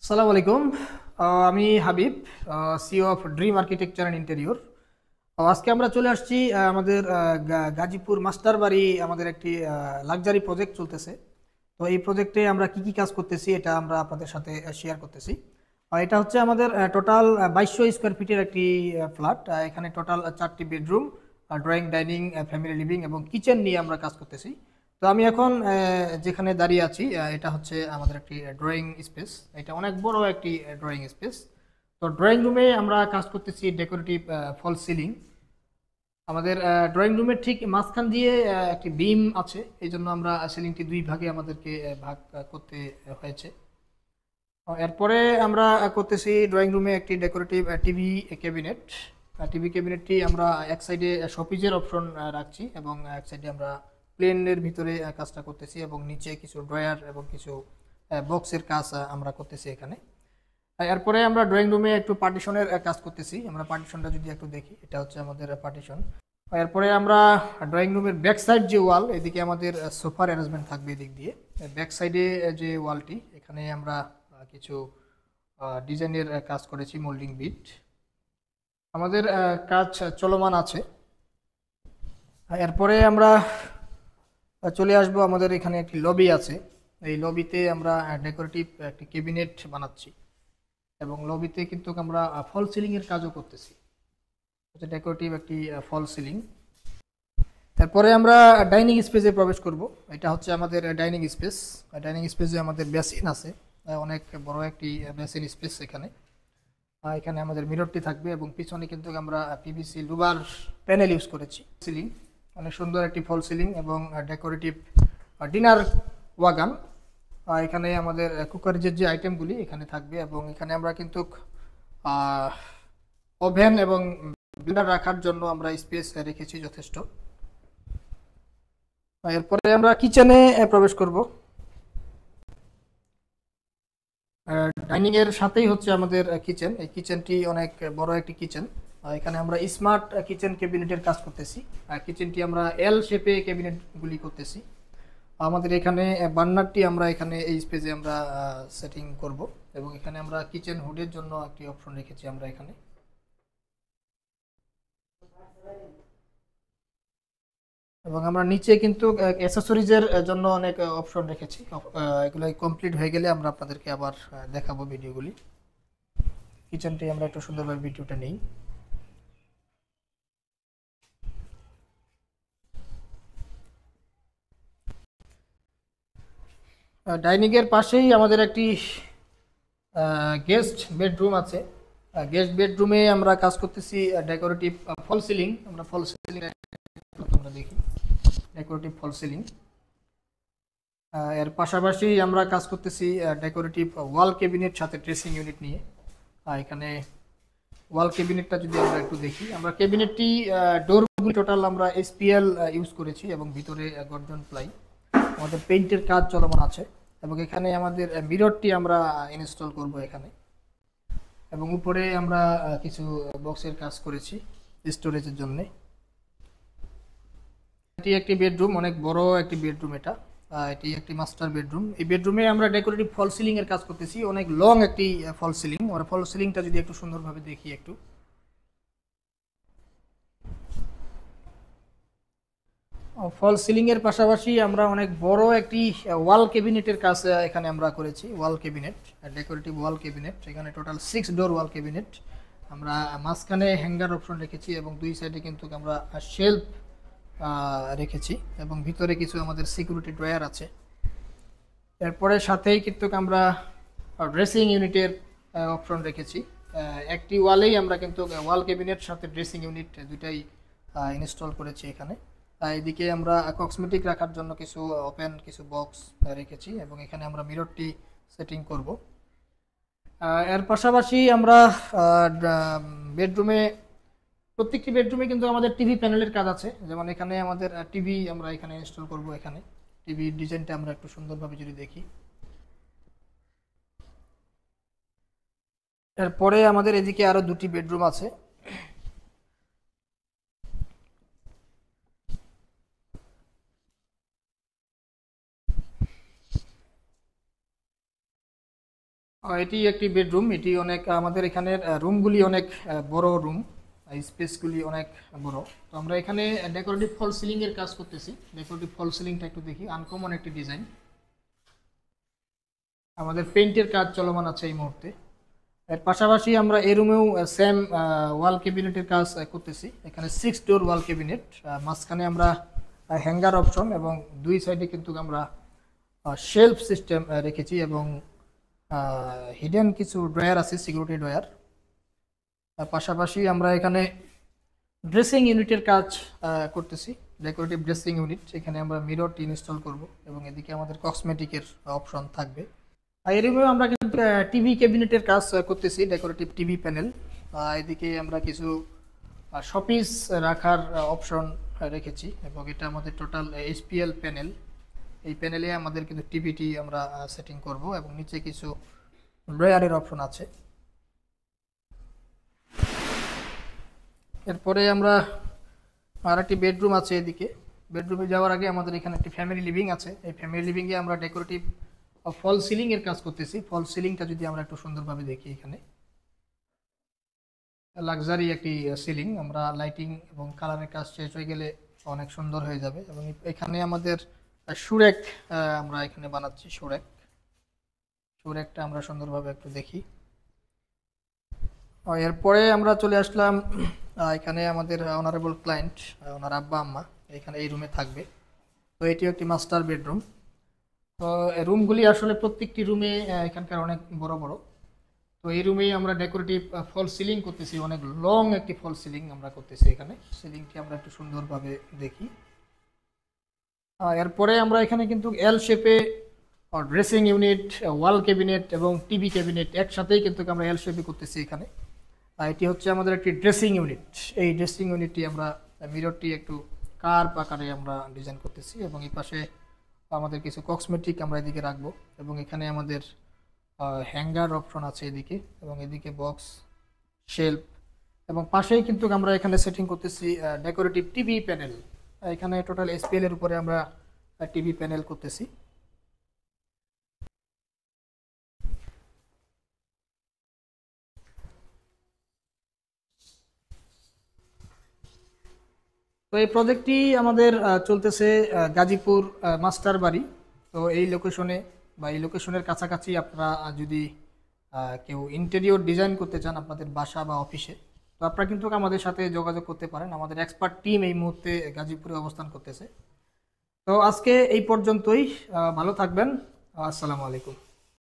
আসসালামু আলাইকুম। আমি Habib, CO of dream architecture and interior. আজকে আমরা চলে আসছি আমাদের গাজীপুর মাস্টার বাড়ি। আমাদের একটি লাক্সারি প্রজেক্ট চলতেছে। তো এই প্রজেক্টে আমরা কি কি কাজ করতেছি এটা আমরা আপনাদের সাথে শেয়ার করতেছি। এটা হচ্ছে আমাদের টোটাল 2200 স্কোয়ার ফিটের একটি ফ্ল্যাট। এখানে টোটাল 4টি bedroom, drawing, dining, family living এবং কিচেন নিয়ে আমরা কাজ করতেছি। তো আমি এখন যেখানে দাঁড়িয়ে আছি, এটা হচ্ছে আমাদের একটি ড্রয়িং স্পেস। এটা অনেক বড় একটি ড্রয়িং স্পেস। তো ড্রয়িং রুমে আমরা কাজ করতেছি ডেকোরেটিভ ফল সিলিং। আমাদের ড্রয়িং রুমের ঠিক মাঝখান দিয়ে একটি বিম আছে, এই জন্য আমরা সিলিংটি দুই ভাগে আমাদেরকে ভাগ করতে হয়েছে। এরপরে আমরা করতেছি ড্রয়িং রুমে একটি ডেকোরেটিভ টিভি ক্যাবিনেট। টিভি ক্যাবিনেটটি আমরা এক সাইডে শোপিজের অপশন রাখছি এবং এক সাইডে আমরা প্লেনের ভিতরে কাজটা করতেছি এবং নিচে কিছু ড্রয়ার এবং কিছু বক্সের কাজ আমরা করতেছি এখানে। এরপরে আমরা ড্রয়িং রুমে একটু পার্টিশনের কাজ করতেছি। আমরা পার্টিশনটা যদি একটু দেখি, এটা হচ্ছে আমাদের পার্টিশন। এরপরে আমরা ড্রয়িং রুমের ব্যাক সাইড যে ওয়াল, এদিকে আমাদের সোফার অ্যারেঞ্জমেন্ট থাকবে এদিক দিয়ে। ব্যাক সাইডে যে ওয়ালটি, এখানে আমরা কিছু ডিজাইনের কাজ করেছি, মোল্ডিং বিট। আমাদের কাজ চলমান আছে। এরপরে আমরা চলে আসবো, আমাদের এখানে একটি লবি আছে। এই লবিতে আমরা ডেকোরেটিভ একটি ক্যাবিনেট বানাচ্ছি এবং লবিতে কিন্তু আমরা ফল সিলিং এর কাজও করতেছি। ডেকোরেটিভ একটি ফল সিলিং। তারপরে আমরা ডাইনিং স্পেসে প্রবেশ করব। এটা হচ্ছে আমাদের ডাইনিং স্পেস। ডাইনিং স্পেসে আমাদের বেসিন আছে, অনেক বড় একটি বেসিন স্পেস এখানে। এখানে আমাদের মিররটি থাকবে এবং পিছনে কিন্তু আমরা পিভিসি লুবার প্যানেল ইউজ করেছি। সিলিং অনেক সুন্দর একটি ফল সিলিং এবং ডেকোরেটিভ ডিনার ওয়াগান। এখানে আমাদের কুকারের যে আইটেমগুলি এখানে থাকবে এবং এখানে আমরা কিন্তু ওভেন এবং ব্লেন্ডার রাখার জন্য আমরা স্পেস রেখেছি যথেষ্ট। এরপরে আমরা কিচেনে প্রবেশ করব। ডাইনিং এর সাথেই হচ্ছে আমাদের কিচেন। এই কিচেনটি অনেক বড় একটি কিচেন। এখানে আমরা স্মার্ট কিচেন ক্যাবিনেটের কাজ করতেছি। কিচেনটি আমরা এল শেপে ক্যাবিনেটগুলি করতেছি। আমাদের এখানে বার্নারটি আমরা এখানে এই স্পেসে আমরা সেটিং করব এবং এখানে আমরা কিচেন হুডের জন্য একটি অপশন রেখেছি আমরা এখানে। এবং আমরা নিচে কিন্তু অ্যাক্সেসরিজের জন্য অনেক অপশন রেখেছি। এগুলো কমপ্লিট হয়ে গেলে আমরা আপনাদেরকে আবার দেখাবো ভিডিওগুলি। কিচেনটি আমরা একটু সুন্দরভাবে ভিডিওটা নেই। ডাইনিং এর পাশেই আমাদের একটি গেস্ট বেডরুম আছে। গেস্ট বেডরুমে আমরা কাজ করতেছি ডেকোরেটিভ ফল সিলিং। আমরা ফল সিলিং আমরা দেখি ডেকোরেটিভ ফল সিলিং। এর পাশাপাশি আমরা কাজ করতেছি ডেকোরেটিভ ওয়াল ক্যাবিনেট সাথে ড্রেসিং ইউনিট নিয়ে। এখানে ওয়াল ক্যাবিনেটটা যদি আমরা একটু দেখি, আমরা ক্যাবিনেটটি ডোরগুলি টোটাল আমরা এসপিএল ইউজ করেছি এবং ভিতরে গর্জন প্লাই। আমাদের পেইন্টের কাজ চলমান আছে এবং এখানে আমাদের মিররটি আমরা ইনস্টল করব এখানে। এবং উপরে আমরা কিছু বক্সের কাজ করেছি স্টোরেজের জন্য। এটি একটি বেডরুম, অনেক বড় একটি বেডরুম এটা। এটি একটি মাস্টার বেডরুম। এই বেডরুমে আমরা ডেকোরেটিভ ফল সিলিং এর কাজ করতেছি, অনেক লং একটি ফল সিলিং। আর ফল সিলিংটা যদি একটু সুন্দরভাবে দেখি একটু, ফল সিলিং এর পাশাপাশি আমরা অনেক বড় একটি ওয়াল ক্যাবিনেটের কাজ এখানে আমরা করেছি। ওয়াল ক্যাবিনেট, ডেকোরেটিভ ওয়াল ক্যাবিনেট। এখানে টোটাল 6 ডোর ওয়াল ক্যাবিনেট। আমরা মাঝখানে হ্যাঙ্গার অপশন রেখেছি এবং দুই সাইডে কিন্তু আমরা শেলফ রেখেছি এবং ভিতরে কিছু আমাদের সিকিউরিটি ড্রয়ার আছে। এরপরে সাথেই কিন্তু আমরা ড্রেসিং ইউনিটের অপশন রেখেছি। একটি ওয়ালেই আমরা কিন্তু ওয়াল ক্যাবিনেট সাথে ড্রেসিং ইউনিট দুটাই ইনস্টল করেছি এখানে। এদিকে আমরা কসমেটিক রাখার জন্য কিছু ওপেন কিছু বক্স রেখেছি এবং এখানে আমরা মিররটি সেটিং করব। এর পাশাপাশি আমরা বেডরুমে, প্রত্যেকটি বেডরুমে কিন্তু আমাদের টিভি প্যানেলের কাজ আছে। যেমন এখানে আমাদের টিভি আমরা এখানে ইনস্টল করব। এখানে টিভির ডিজাইনটা আমরা একটু সুন্দরভাবে যদি দেখি, এরপরে আমাদের এদিকে আরো দুটি বেডরুম আছে। এটি একটি বেডরুম। এটি অনেক আমাদের এখানের রুমগুলি অনেক বড় রুম, স্পেসগুলি অনেক বড়। তো আমরা এখানে ডেকোরেটিভ ফল সিলিং এর কাজ করতেছি। ডেকোরেটিভ ফল সিলিংটা একটু দেখি, আনকমন একটি ডিজাইন। আমাদের পেইন্টের কাজ চলমান আছে এই মুহূর্তে। এর পাশাপাশি আমরা এই রুমেও সেম ওয়াল ক্যাবিনেটের কাজ করতেছি। এখানে 6 ডোর ওয়াল ক্যাবিনেট, মাঝখানে আমরা হ্যাঙ্গার অপশন এবং দুই সাইডে কিন্তু আমরা শেলফ সিস্টেম রেখেছি এবং হিডেন কিছু ড্রয়ার আছে, সিকিউরিটি ড্রয়ার। তার পাশাপাশি আমরা এখানে ড্রেসিং ইউনিটের কাজ করতেছি, ডেকোরেটিভ ড্রেসিং ইউনিট। এখানে আমরা মিররটি ইনস্টল করব এবং এদিকে আমাদের কসমেটিকের অপশন থাকবে। আর এই রুমেও আমরা কিন্তু টিভি ক্যাবিনেটের কাজ করতেছি, ডেকোরেটিভ টিভি প্যানেল। এদিকে আমরা কিছু শপিস রাখার অপশন রেখেছি এবং এটা আমাদের টোটাল এইচপিএল প্যানেল। এই প্যানেলে আমাদের কিন্তু টিভিটি আমরা সেটিং করব এবং নিচে কিছু ড্রয়ারের অপশন আছে। এরপরে আমরা আর একটি বেডরুম আছে এদিকে। বেডরুমে যাওয়ার আগে আমাদের এখানে একটি ফ্যামিলি লিভিং আছে। এই ফ্যামিলি লিভিংয়ে আমরা ডেকোরেটিভ ফল সিলিং এর কাজ করতেছি। ফল সিলিংটা যদি আমরা একটু সুন্দরভাবে দেখি, এখানে লাক্সারি একটি সিলিং। আমরা লাইটিং এবং কালারের কাজ শেষ হয়ে গেলে অনেক সুন্দর হয়ে যাবে। এবং এখানে আমাদের সুরেক আমরা এখানে বানাচ্ছি। সুরেকটা আমরা সুন্দরভাবে একটু দেখি। এরপরে আমরা চলে আসলাম এখানে আমাদের অনারেবল ক্লায়েন্ট, ওনার আব্বা আম্মা এখানে এই রুমে থাকবে। তো এটিও একটি মাস্টার বেডরুম। তো রুমগুলি আসলে প্রত্যেকটি রুমে এখানকার অনেক বড় বড়। তো এই রুমেই আমরা ডেকোরেটিভ ফল সিলিং করতেছি, অনেক লং একটি ফল সিলিং আমরা করতেছি। এখানে সিলিংটি আমরা একটু সুন্দরভাবে দেখি। এরপরে আমরা এখানে কিন্তু এল শেপে ড্রেসিং ইউনিট, ওয়াল ক্যাবিনেট এবং টিভি ক্যাবিনেট একসাথেই কিন্তু আমরা এল শেপে করতেছি এখানে। এটি হচ্ছে আমাদের একটি ড্রেসিং ইউনিট। এই ড্রেসিং ইউনিটটি আমরা মিররটি একটু কার্ভ আকারে আমরা ডিজাইন করতেছি এবং এই পাশে আমাদের কিছু কসমেটিক আমরা এদিকে রাখবো এবং এখানে আমাদের হ্যাঙ্গার অপশন আছে এদিকে এবং এদিকে বক্স, শেলফ এবং পাশেই কিন্তু আমরা এখানে সেটিং করতেছি ডেকোরেটিভ টিভি প্যানেল। এখানে টোটাল এসপিএল এর উপরে আমরা টিভি প্যানেল করতেছি। তো এই প্রজেক্টটি আমাদের চলতেছে গাজীপুর মাস্টার বাড়ি। তো এই লোকেশনে বা এই লোকেশনের কাছাকাছি আপনারা যদি কেউ ইন্টেরিয়র ডিজাইন করতে চান আপনাদের বাসা বা অফিসে, তো আপনারা কিন্তু আমাদের সাথে যোগাযোগ করতে পারেন। আমাদের এক্সপার্ট টিম এই মুহূর্তে গাজীপুরে অবস্থান করতেছে। তো আজকে এই পর্যন্তই। ভালো থাকবেন। আসসালামু আলাইকুম।